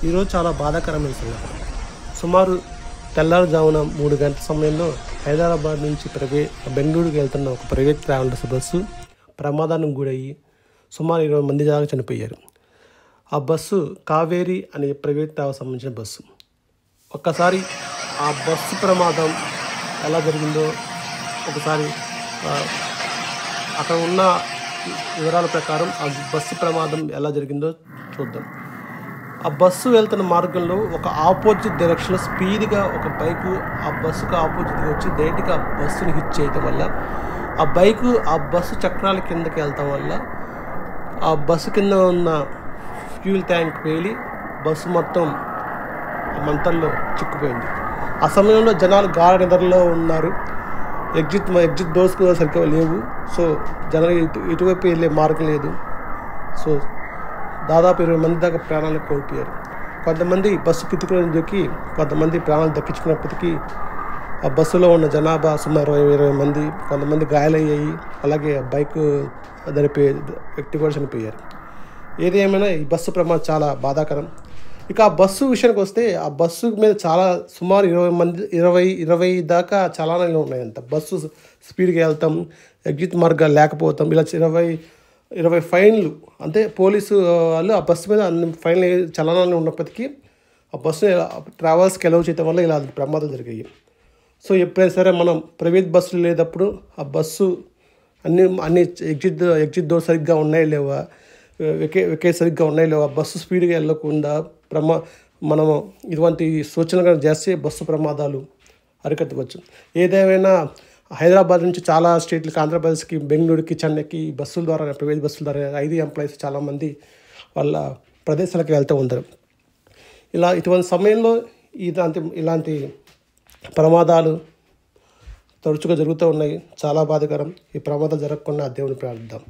ఈరోజు చాలా బాధాకరమైన సంఘటన. సుమారు తెల్లారుజామున 3 గంటల సమయంలో హైదరాబాద్ నుంచి బెంగళూరుకి వెళ్తున్న ఒక ప్రైవేట్ ట్రావెలర్స్ బస్సు ప్రమాదానికి గురయ్యి సుమారు 20 మంది దాకా చనిపోయారు. ఆ బస్సు కావేరీ అనే ప్రైవేట్ ట్రావెల్స్ సంబంధించిన బస్సు. ఒక్కసారి ఆ బస్సు ప్రమాదం ఎలా జరిగిందో ఒకసారి అక్కడ ఉన్న వివరాల ప్రకారం ఆ బస్సు ప్రమాదం ఎలా జరిగిందో చూద్దాం. ఆ బస్సు వెళ్తున్న మార్గంలో ఒక ఆపోజిట్ డైరెక్షన్లో స్పీడ్గా ఒక బైకు ఆ బస్సుకు ఆపోజిట్గా వచ్చి డైరెక్ట్గా ఆ బస్సుని హిట్ చేయటం వల్ల ఆ బస్సు చక్రాల కిందకి వెళ్తాం వల్ల ఆ బస్సు కింద ఉన్న ఫ్యూల్ ట్యాంక్ పేలి బస్సు మొత్తం మంటల్లో చిక్కుపోయింది. ఆ సమయంలో జనాలు గాఢ నిద్రలో ఉన్నారు. ఎగ్జిట్ డోర్స్ కూడా సరిగ్గా లేవు. సో జనాలు ఇటువైపు వెళ్ళే మార్గం లేదు. సో దాదాపు 20 మంది దాకా ప్రాణాలు కోల్పోయారు. కొంతమంది బస్సు కితుకుని దొక్కి కొంతమంది ప్రాణాలు దక్కించుకున్నప్పటికీ ఆ బస్సులో ఉన్న జనాభా సుమారు 20 మంది, కొంతమంది గాయాలయ్యాయి. అలాగే బైక్ నడిపే వ్యక్తి కూడా చనిపోయారు. ఏది ఏమైనా ఈ బస్సు ప్రమాదం చాలా బాధాకరం. ఇక ఆ బస్సు విషయానికి వస్తే ఆ బస్సు మీద సుమారు 20 దాకా చలానాలు ఉన్నాయంట. బస్సు స్పీడ్గా వెళ్తాం, ఎగ్జిట్ మార్గాలు లేకపోతాం, ఇలా 20 ఫైన్లు. అంటే పోలీసు వాళ్ళు ఆ బస్సు మీద అన్ని ఫైన్లు చలనాలు ఉన్నప్పటికీ ఆ బస్సు ట్రావెల్స్కి ఎలవ్ చేయడం వల్ల ఇలా ప్రమాదాలు జరిగాయి. సో ఎప్పుడైనా సరే మనం ప్రైవేట్ బస్సులు లేనప్పుడు ఆ బస్సు అన్ని ఎగ్జిట్ డోర్ సరిగ్గా ఉన్నాయో లేవా, వికెట్ సరిగ్గా ఉన్నాయో లేవా, బస్సు స్పీడ్గా వెళ్ళకుండా మనము ఇటువంటి సూచనలు చేస్తే బస్సు ప్రమాదాలు అరికట్టవచ్చు. ఏదేమైనా హైదరాబాద్ నుంచి చాలా స్టేట్లకి, ఆంధ్రప్రదేశ్కి, బెంగళూరుకి, చెన్నైకి బస్సుల ద్వారా, ప్రైవేట్ బస్సుల ద్వారా 5 ఎంప్లాయీస్ చాలామంది వాళ్ళ ప్రదేశాలకు వెళ్తూ ఉంటారు. ఇటువంటి సమయంలో ఇలాంటి ప్రమాదాలు తరచుగా జరుగుతూ ఉన్నాయి. చాలా బాధాకరం. ఈ ప్రమాదాలు జరగకుండా దేవుని ప్రార్థిద్దాం.